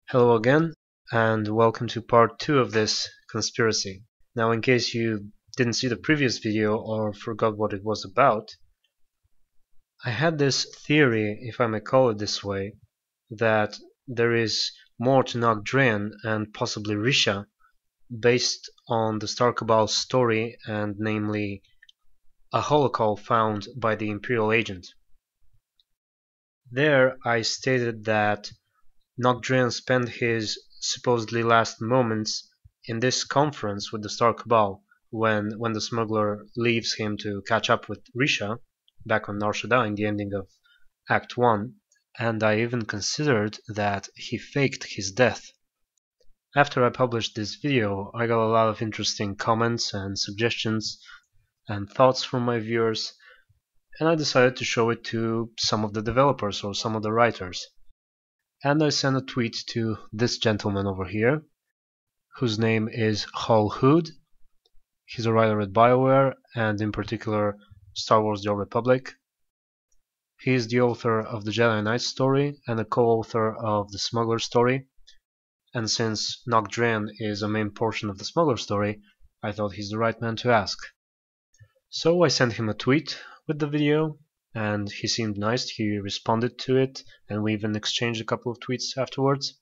Hello again, and welcome to part 2 of this conspiracy. Now, in case you didn't see the previous video or forgot what it was about, I had this theory, if I may call it this way, that there is more to Nok Drayen and possibly Risha based on the Star Cabal story, and namely a holocall found by the Imperial agent. There I stated that Nok Drayen spent his supposedly last moments in this conference with the Star Cabal when the smuggler leaves him to catch up with Risha back on Nar Shaddaa in the ending of Act 1, and I even considered that he faked his death. After I published this video, I got a lot of interesting comments and suggestions and thoughts from my viewers, and I decided to show it to some of the developers or some of the writers. And I sent a tweet to this gentleman over here, whose name is Hal Hood. He's a writer at Bioware, and in particular Star Wars: The Old Republic. He is the author of the Jedi Knight story and a co-author of the Smuggler story. And since Nok Drayen is a main portion of the Smuggler story, I thought he's the right man to ask. So I sent him a tweet with the video, and he seemed nice. He responded to it, and we even exchanged a couple of tweets afterwards.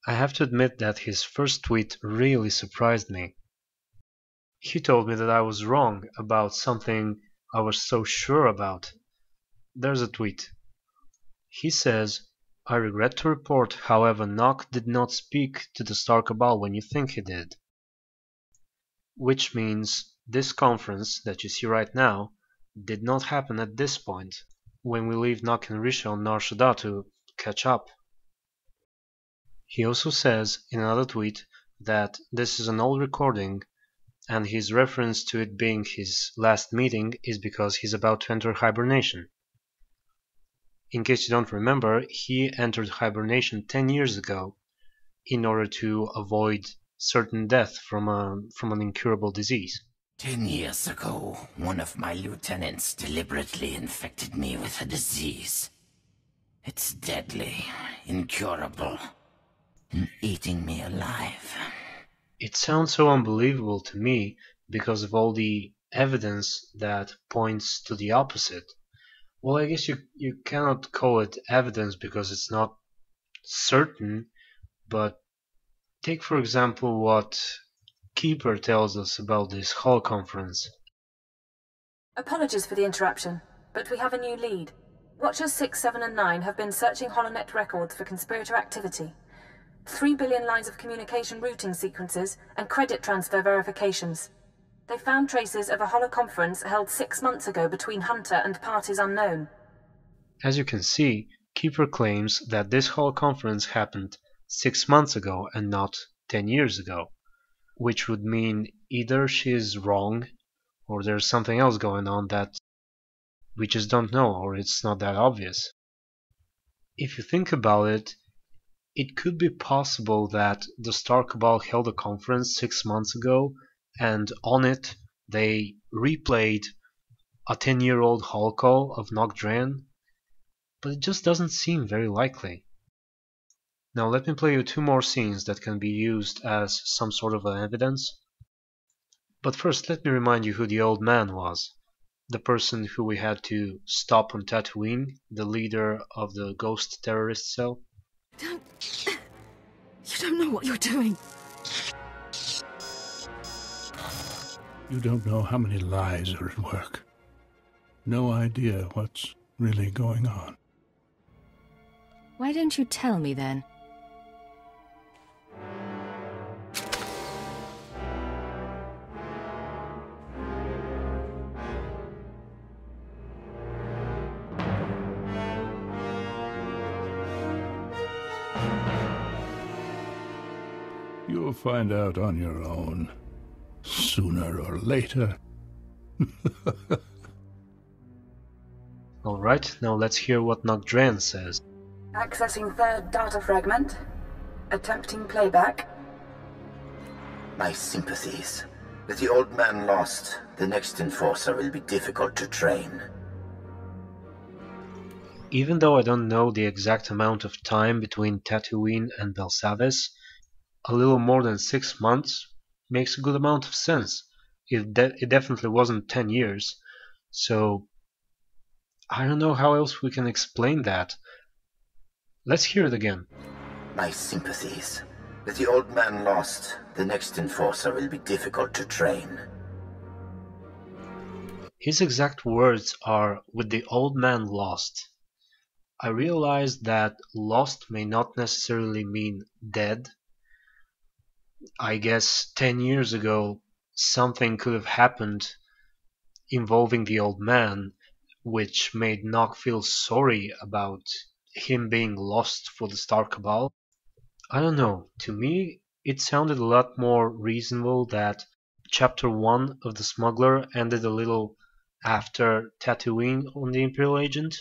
I have to admit that his first tweet really surprised me. He told me that I was wrong about something I was so sure about. There's a tweet. He says, "I regret to report, however, Nok did not speak to the Star Cabal when you think he did." Which means this conference that you see right now did not happen at this point, when we leave Nok and Risha on Nar Shaddaa to catch up. He also says in another tweet that this is an old recording, and his reference to it being his last meeting is because he's about to enter hibernation. In case you don't remember, he entered hibernation 10 years ago in order to avoid certain death from an incurable disease. 10 years ago, one of my lieutenants deliberately infected me with a disease. It's deadly, incurable, and eating me alive. It sounds so unbelievable to me because of all the evidence that points to the opposite. Well, I guess you cannot call it evidence because it's not certain, but take for example what Keeper tells us about this Hall conference. Apologies for the interruption, but we have a new lead. Watchers 6, 7 and 9 have been searching HoloNet records for conspirator activity. 3 billion lines of communication routing sequences and credit transfer verifications. They found traces of a holoconference held 6 months ago between Hunter and parties unknown. As you can see, Keeper claims that this holoconference happened 6 months ago and not 10 years ago, which would mean either she is wrong or there's something else going on that we just don't know, or it's not that obvious. If you think about it, it could be possible that the Star Cabal held a conference 6 months ago, and on it they replayed a 10-year-old holocall of Nok Drayen, but it just doesn't seem very likely. Now let me play you 2 more scenes that can be used as some sort of evidence. But first let me remind you who the old man was. The person who we had to stop on Tatooine, the leader of the ghost terrorist cell. You don't know what you're doing. You don't know how many lies are at work. No idea what's really going on. Why don't you tell me then? You'll find out on your own, sooner or later. Alright, now let's hear what Nok Drayen says. Accessing third data fragment. Attempting playback. My sympathies. With the old man lost, the next enforcer will be difficult to train. Even though I don't know the exact amount of time between Tatooine and Belsavis, a little more than 6 months makes a good amount of sense. It definitely wasn't 10 years, so I don't know how else we can explain that. Let's hear it again. My sympathies. With the old man lost, the next enforcer will be difficult to train. His exact words are, "with the old man lost." I realized that lost may not necessarily mean dead. I guess 10 years ago something could have happened involving the old man, which made Nok feel sorry about him being lost for the Star Cabal. I don't know, to me it sounded a lot more reasonable that Chapter 1 of The Smuggler ended a little after Tatooine on the Imperial Agent,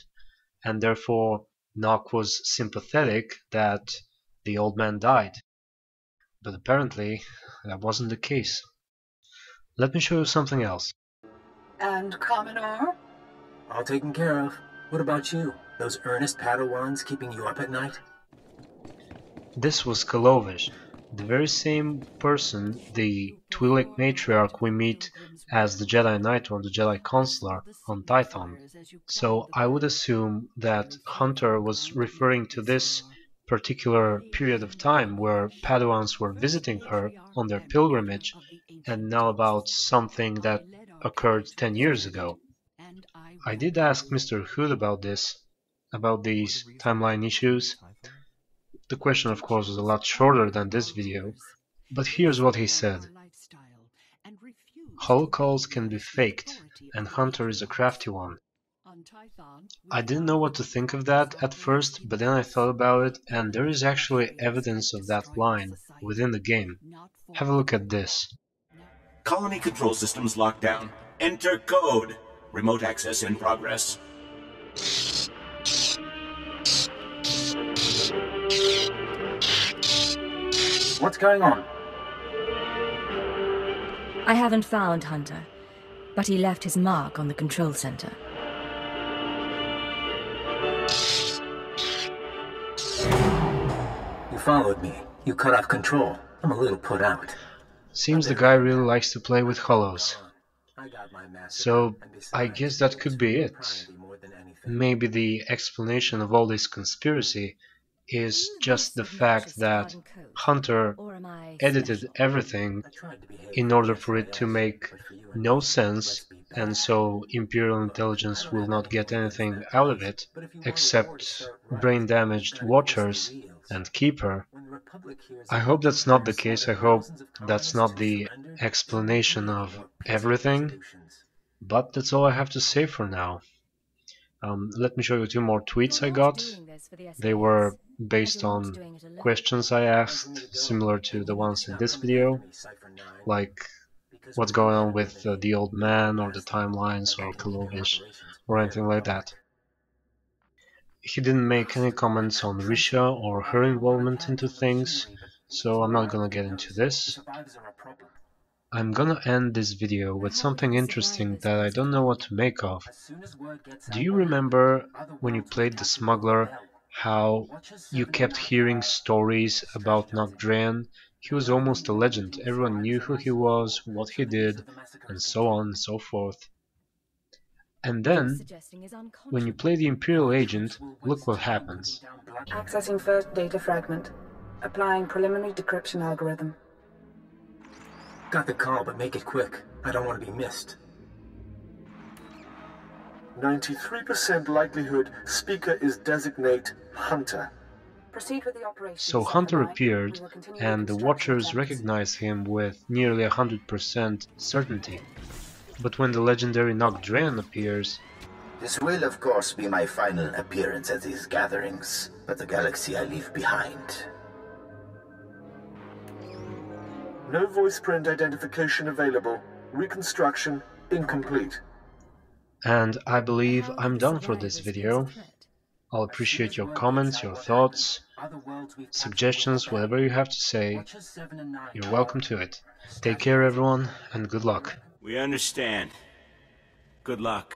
and therefore Nok was sympathetic that the old man died. But apparently that wasn't the case. Let me show you something else. And Commodore? All taken care of. What about you? Those earnest Padawans keeping you up at night? This was Kalovish, the very same person, the Twi'lek matriarch we meet as the Jedi Knight or the Jedi Consular on Tython. So I would assume that Hunter was referring to this particular period of time where Padawans were visiting her on their pilgrimage, and not about something that occurred 10 years ago. I did ask Mr. Hood about this, about these timeline issues. The question, of course, was a lot shorter than this video, but here's what he said. Holocalls can be faked, and Hunter is a crafty one. I didn't know what to think of that at first, but then I thought about it, and there is actually evidence of that line within the game. Have a look at this. Colony control systems locked down. Enter code. Remote access in progress. What's going on? I haven't found Hunter, but he left his mark on the control center. You followed me. You cut off control. I'm a little put out. Seems the guy really likes to play with hollows. So I guess that could be it. Maybe the explanation of all this conspiracy is just the fact that Hunter edited everything in order for it to make no sense, and so Imperial Intelligence will not get anything out of it except brain-damaged Watchers and Keeper. I hope that's not the case. I hope that's not the explanation of everything, but that's all I have to say for now. Let me show you 2 more tweets I got. They were based on questions I asked, similar to the ones in this video, like what's going on with the old man, or the timelines, or Kalovish, or anything like that. He didn't make any comments on Risha or her involvement into things, so I'm not gonna get into this. I'm gonna end this video with something interesting that I don't know what to make of. Do you remember when you played the Smuggler, how you kept hearing stories about Nok Drayen? He was almost a legend. Everyone knew who he was, what he did, and so on and so forth. And then, when you play the Imperial Agent, look what happens. Accessing first data fragment. Applying preliminary decryption algorithm. Got the call, but make it quick. I don't want to be missed. 93% likelihood speaker is designate Hunter. Proceed with the operation. So Hunter appeared, and the Watchers recognized him with nearly 100% certainty. But when the legendary Nok Drayen appears... This will, of course, be my final appearance at these gatherings, but the galaxy I leave behind. No voice print identification available. Reconstruction incomplete. And I believe I'm done for this video. I'll appreciate your comments, your thoughts, suggestions, whatever you have to say. You're welcome to it. Take care, everyone, and good luck. We understand. Good luck.